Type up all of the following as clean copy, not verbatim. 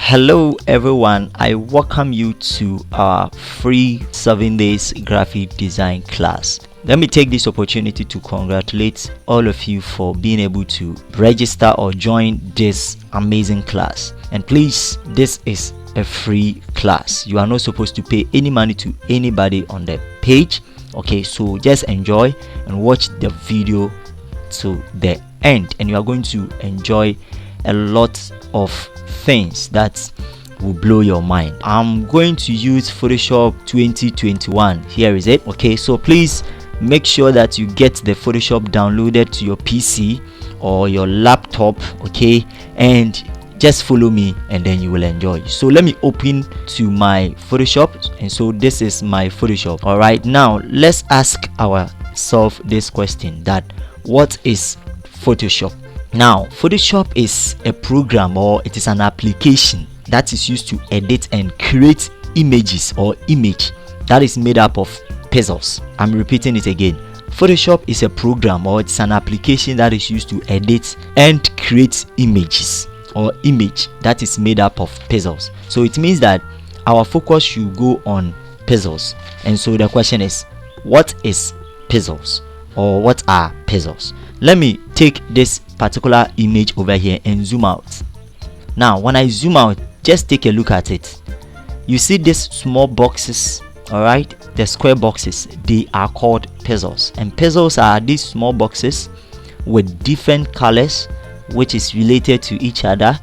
Hello everyone, I welcome you to our free 7 days graphic design class. Let me take this opportunity to congratulate all of you for being able to register or join this amazing class. And please, this is a free class. You are not supposed to pay any money to anybody on the page. Okay, so just enjoy and watch the video to the end, and you are going to enjoy a lot of things that will blow your mind. I'm going to use Photoshop 2021. Here is it. Okay, so please make sure that you get the Photoshop downloaded to your PC or your laptop. Okay, and just follow me and then you will enjoy. So let me open to my Photoshop, and so this is my Photoshop. All right, now let's ask ourselves this question: that what is Photoshop? Now, Photoshop is a program, or it is an application that is used to edit and create images or image that is made up of pixels. I'm repeating it again. Photoshop is a program, or it's an application that is used to edit and create images or image that is made up of pixels. So it means that our focus should go on pixels. And so the question is, what is pixels, or what are pixels? Let me take this particular image over here and zoom out. Now when I zoom out, just take a look at it. You see these small boxes, all right, the square boxes, they are called pixels. And pixels are these small boxes with different colors which is related to each other,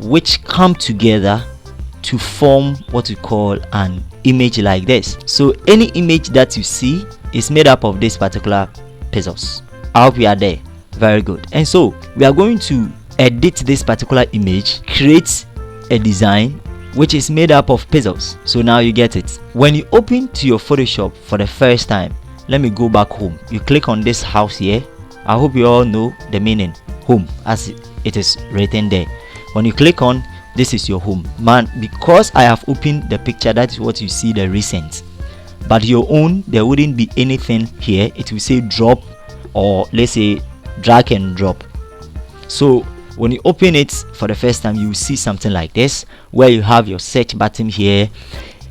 which come together to form what we call an image like this. So any image that you see is made up of this particular pixels. I hope you are there. Very good. And so we are going to edit this particular image, create a design which is made up of pixels. So now you get it. When you open to your Photoshop for the first time, let me go back home. You click on this house here. I hope you all know the meaning home as it is written there. When you click on, this is your home. Man, because I have opened the picture, that is what you see, the recent. But your own, there wouldn't be anything here. It will say drop, or let's say drag and drop. So when you open it for the first time, you will see something like this, where you have your search button here.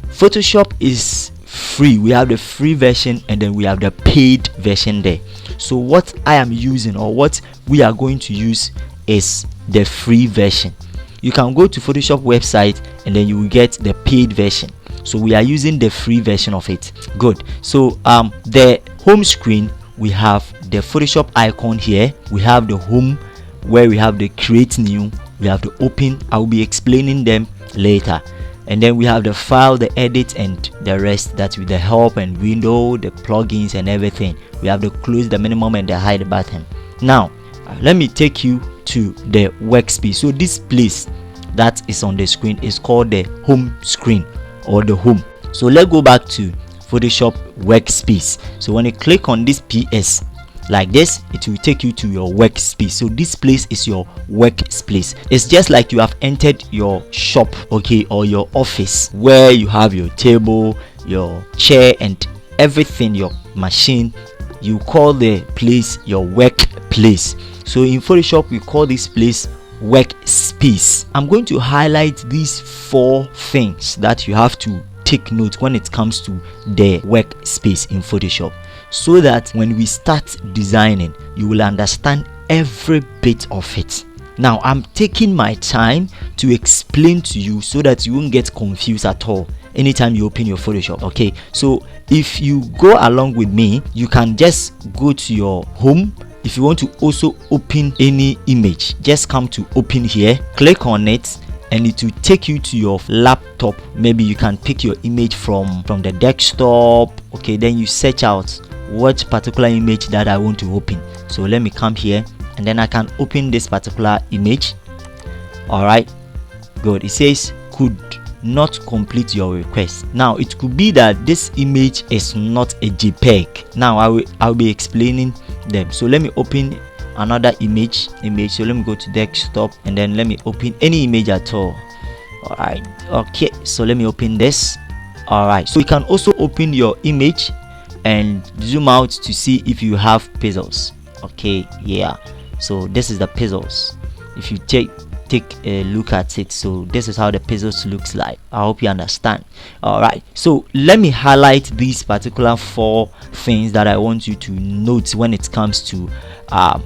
Photoshop is free. We have the free version and then we have the paid version there. So what I am using, or what we are going to use, is the free version. You can go to Photoshop website and then you will get the paid version. So we are using the free version of it. Good. So the home screen, we have the Photoshop icon here. We have the home, where we have the create new, we have the open. I will be explaining them later. And then we have the file, the edit, and the rest, that with the help and window, the plugins and everything. We have the close, the minimum, and the hide button. Now let me take you to the workspace. So this place that is on the screen is called the home screen, or the home. So let's go back to Photoshop workspace. So when you click on this PS like this, it will take you to your workspace. So this place is your workspace. It's just like you have entered your shop, okay, or your office, where you have your table, your chair, and everything, your machine. You call the place your workplace. So in Photoshop, we call this place workspace. I'm going to highlight these 4 things that you have to take note when it comes to the workspace in Photoshop, so that when we start designing, you will understand every bit of it. Now I'm taking my time to explain to you so that you won't get confused at all anytime you open your Photoshop. Okay, so if you go along with me, you can just go to your home. If you want to also open any image, just come to open here, click on it, and it will take you to your laptop. Maybe you can pick your image from the desktop. Okay, then you search out what particular image that I want to open. So let me come here, and then I can open this particular image. All right, good. It says could not complete your request. Now it could be that this image is not a JPEG. Now I'll be explaining them. So let me open another image. So let me go to desktop, and then let me open any image at all. All right, okay, so let me open this. All right, so you can also open your image and zoom out to see if you have pixels. Okay, yeah, so this is the pixels. If you take a look at it. So this is how the pixels looks like. I hope you understand. All right, so let me highlight these particular 4 things that I want you to note when it comes to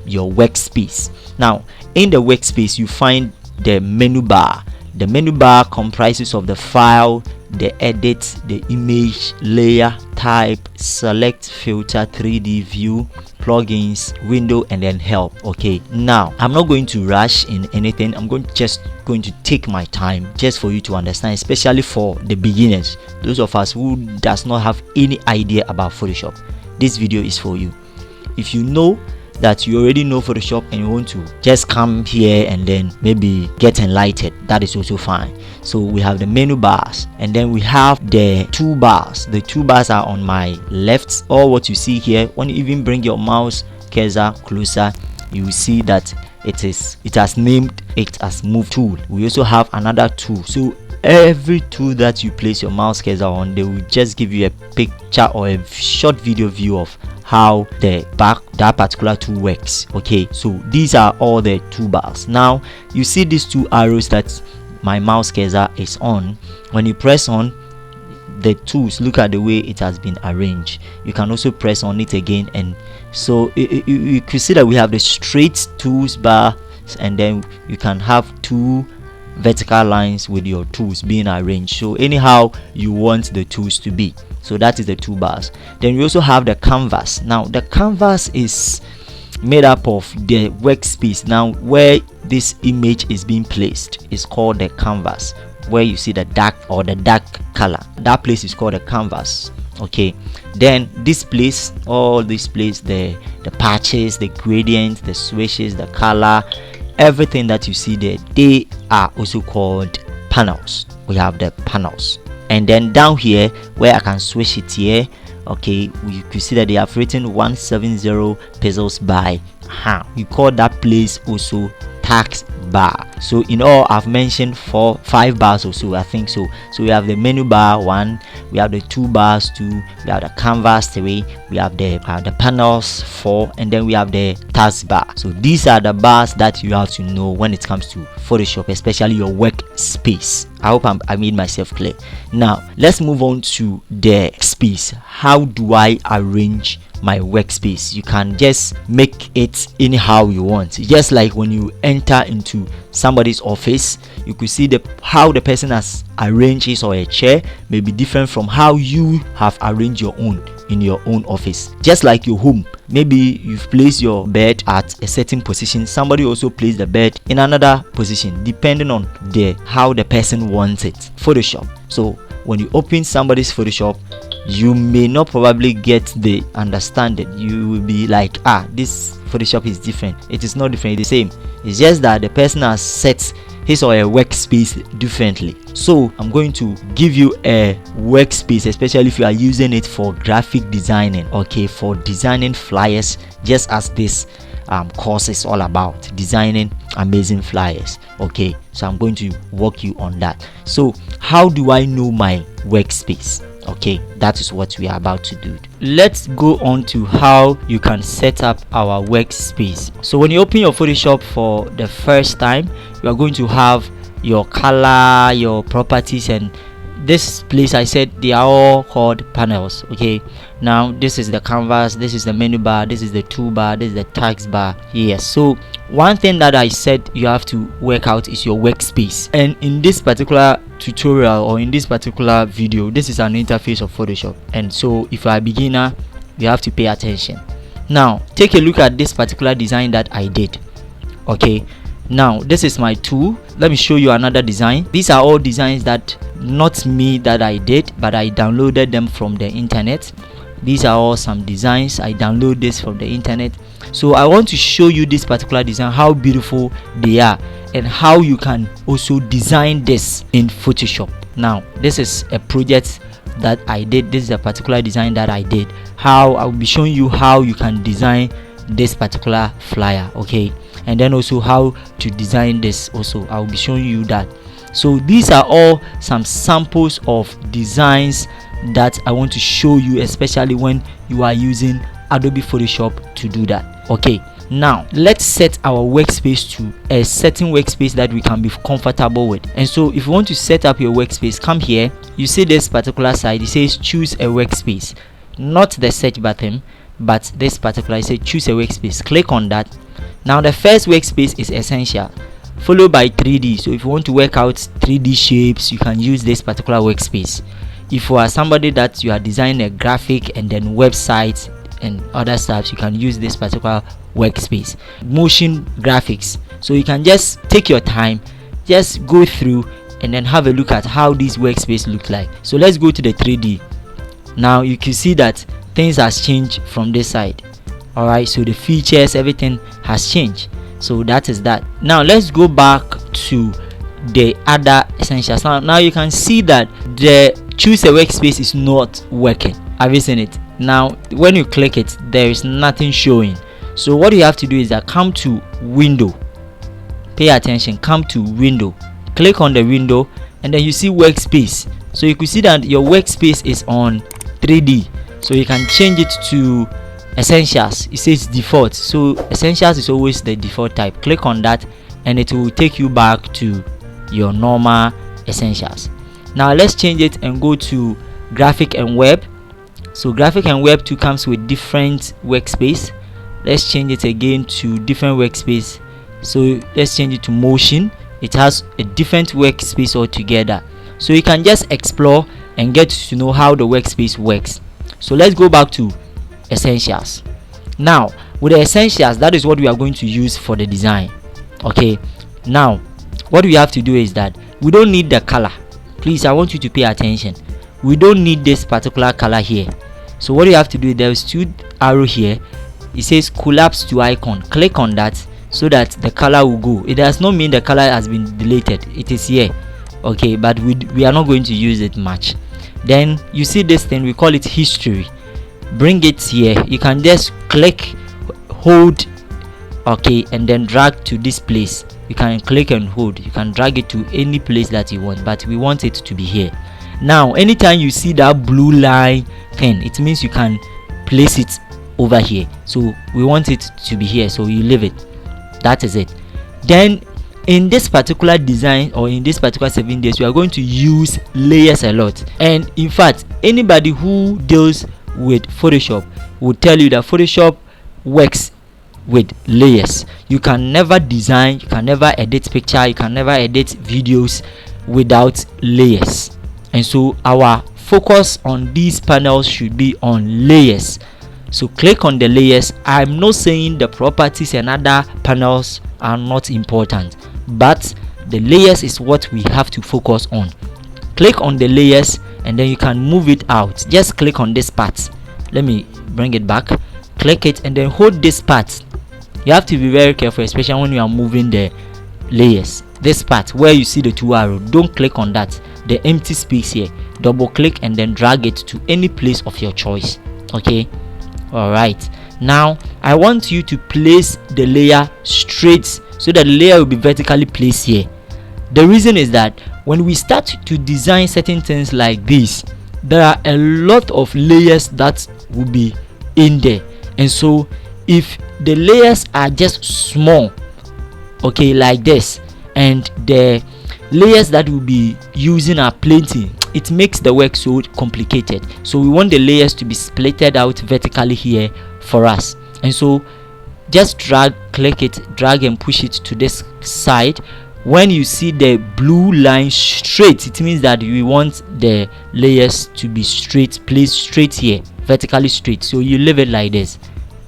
your workspace. Now in the workspace, you find the menu bar. The menu bar comprises of the file, the edit, the image, layer, type, select, filter, 3D view, plugins, window, and then help. Okay, now I'm not going to rush in anything. I'm just going to take my time just for you to understand, especially for the beginners, those of us who does not have any idea about Photoshop. This video is for you. If you know that you already know Photoshop and you want to just come here and then maybe get enlightened, that is also fine. So we have the menu bars, and then we have the toolbars. The toolbars are on my left, or what you see here. When you even bring your mouse cursor closer, you will see that it has named it as move tool. We also have another tool. So every tool that you place your mouse cursor on, they will just give you a picture or a short video view of how that particular tool works. Okay, so these are all the toolbars. Now you see these 2 arrows that my mouse cursor is on. When you press on the tools, look at the way it has been arranged. You can also press on it again, and so you could see that we have the straight tools bar, and then you can have 2 vertical lines with your tools being arranged, so anyhow you want the tools to be. So that is the toolbars. Then we also have the canvas. Now the canvas is made up of the workspace. Now where this image is being placed is called the canvas. Where you see the dark color, that place is called the canvas. Okay, then this place, all this place, the patches, the gradients, the switches, the color, everything that you see there, they are also called panels. We have the panels. And then down here where I can switch it here, okay, you can see that they have written 170 pixels by we call that place also task bar. So in all, I've mentioned 5 bars or so, I think so. So we have the menu bar 1, we have the toolbars 2, we have the canvas 3, we have the panels 4, and then we have the task bar. So these are the bars that you have to know when it comes to Photoshop, especially your workspace. I hope I made myself clear. Now let's move on to the space. How do I arrange my workspace? You can just make it anyhow you want. Just like when you enter into somebody's office, you could see how the person has arranged his or a chair may be different from how you have arranged your own in your own office. Just like your home, maybe you've placed your bed at a certain position, somebody also placed the bed in another position, depending on how the person wants it. Photoshop. So when you open somebody's Photoshop, you may not probably get the understanding. You will be like, this Photoshop is different. It is not different, it's the same. It's just that the person has set his or her workspace differently. So I'm going to give you a workspace, especially if you are using it for graphic designing, okay, for designing flyers, just as this course is all about, designing amazing flyers. Okay, so I'm going to walk you on that. So how do I know my workspace? Okay, that is what we are about to do. Let's go on to how you can set up our workspace. So when you open your Photoshop for the first time, you are going to have your color, your properties, and this place I said they are all called panels. Okay, now this is the canvas, this is the menu bar, this is the toolbar, this is the task bar. Yes, so one thing that I said you have to work out is your workspace. And in this particular tutorial or in this particular video, this is an interface of Photoshop, and so if you are a beginner, you have to pay attention. Now take a look at this particular design that I did. Okay, now this is my tool. Let me show you another design. These are all designs that not me that I did, but I downloaded them from the internet. These are all some designs I download this from the internet. So I want to show you this particular design, how beautiful they are, and how you can also design this in Photoshop. Now this is a project that I did. This is a particular design that I did. How I will be showing you how you can design this particular flyer, okay, and then also how to design this also. I will be showing you that. So these are all some samples of designs that I want to show you, especially when you are using Adobe Photoshop to do that. Okay, Now let's set our workspace to a certain workspace that we can be comfortable with. And so if you want to set up your workspace, come here, you see this particular side, it says choose a workspace, not the search button, but this particular, it says choose a workspace. Click on that. Now the first workspace is essential, followed by 3D. So if you want to work out 3D shapes, you can use this particular workspace. If you are somebody that you are designing a graphic and then websites and other stuff, you can use this particular workspace. Motion graphics, so you can just take your time, just go through and then have a look at how this workspace look like. So let's go to the 3D. Now you can see that things has changed from this side. All right, so the features, everything has changed. So that is that. Now let's go back to the other essentials. Now you can see that the choose a workspace is not working. Have you seen it? Now when you click it, there is nothing showing. So what you have to do is that come to window, pay attention, come to window, click on the window, and then you see workspace. So you can see that your workspace is on 3D, so you can change it to essentials. It says default, so essentials is always the default type. Click on that and it will take you back to your normal essentials. Now let's change it and go to graphic and web. So graphic and web 2 comes with different workspace. Let's change it again to different workspace. So let's change it to motion. It has a different workspace altogether, so you can just explore and get to know how the workspace works. So let's go back to essentials. Now with the essentials, that is what we are going to use for the design. Okay, now what we have to do is that we don't need the color. Please, I want you to pay attention. We don't need this particular color here. So what you have to do, there's 2 arrow here, it says collapse to icon. Click on that so that the color will go. It does not mean the color has been deleted, it is here. Okay, but we are not going to use it much. Then you see this thing, we call it history. Bring it here. You can just click, hold, okay, and then drag to this place. You can click and hold, you can drag it to any place that you want, but we want it to be here. Now anytime you see that blue line thing, it means you can place it over here. So we want it to be here, so you leave it. That is it. Then in this particular design, or in this particular 7 days, we are going to use layers a lot. And in fact, anybody who deals with Photoshop will tell you that Photoshop works with layers. You can never design, you can never edit picture, you can never edit videos without layers. And so our focus on these panels should be on layers. So click on the layers. I'm not saying the properties and other panels are not important, but the layers is what we have to focus on. Click on the layers and then you can move it out. Just click on this part. Let me bring it back. Click it and then hold this part. You have to be very careful, especially when you are moving the layers. This part where you see the 2 arrows, don't click on that, the empty space here. Double click and then drag it to any place of your choice. Okay, all right. Now I want you to place the layer straight, so that the layer will be vertically placed here. The reason is that when we start to design certain things like this, there are a lot of layers that will be in there. And so if the layers are just small, okay, like this, and the layers that we'll be using are plenty, it makes the work so complicated. So we want the layers to be splitted out vertically here for us. And so just drag, click it, drag and push it to this side. When you see the blue line straight, it means that we want the layers to be straight, placed straight here, vertically straight. So you leave it like this.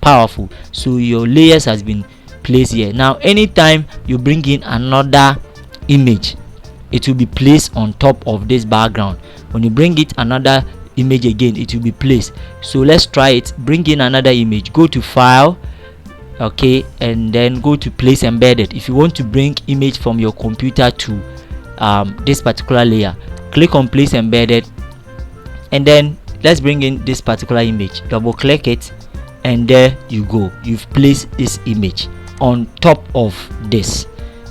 Powerful. So your layers has been placed here. Now anytime you bring in another image, it will be placed on top of this background. When you bring it another image again, it will be placed. So let's try it. Bring in another image, go to file, okay, and then go to place embedded. If you want to bring image from your computer to this particular layer, click on place embedded, and then let's bring in this particular image, double click it, and there you go, you've placed this image on top of this.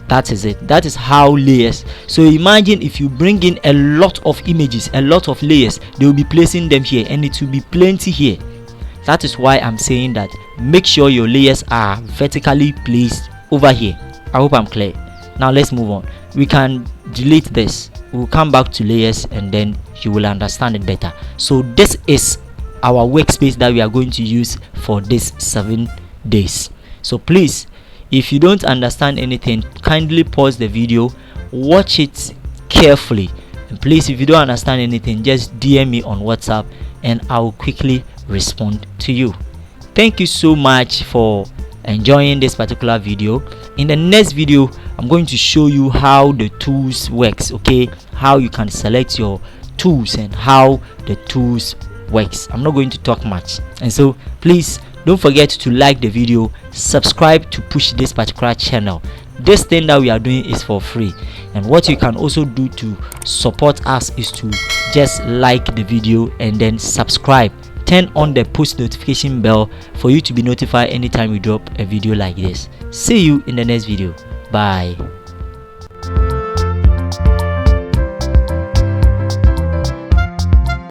That is it. That is how layers. So imagine if you bring in a lot of images, a lot of layers, they will be placing them here, and it will be plenty here. That is why I'm saying that make sure your layers are vertically placed over here. I hope I'm clear. Now let's move on. We can delete this. We'll come back to layers and then you will understand it better. So this is our workspace that we are going to use for this 7 days. So please, if you don't understand anything, kindly pause the video, watch it carefully, and please, if you don't understand anything, just DM me on WhatsApp and I'll quickly respond to you. Thank you so much for enjoying this particular video. In the next video, I'm going to show you how the tools works, okay, how you can select your tools and how the tools works. I'm not going to talk much, and so please don't forget to like the video, subscribe to push this particular channel. This thing that we are doing is for free, and what you can also do to support us is to just like the video and then subscribe. Turn on the post notification bell for you to be notified anytime we drop a video like this. See you in the next video. Bye.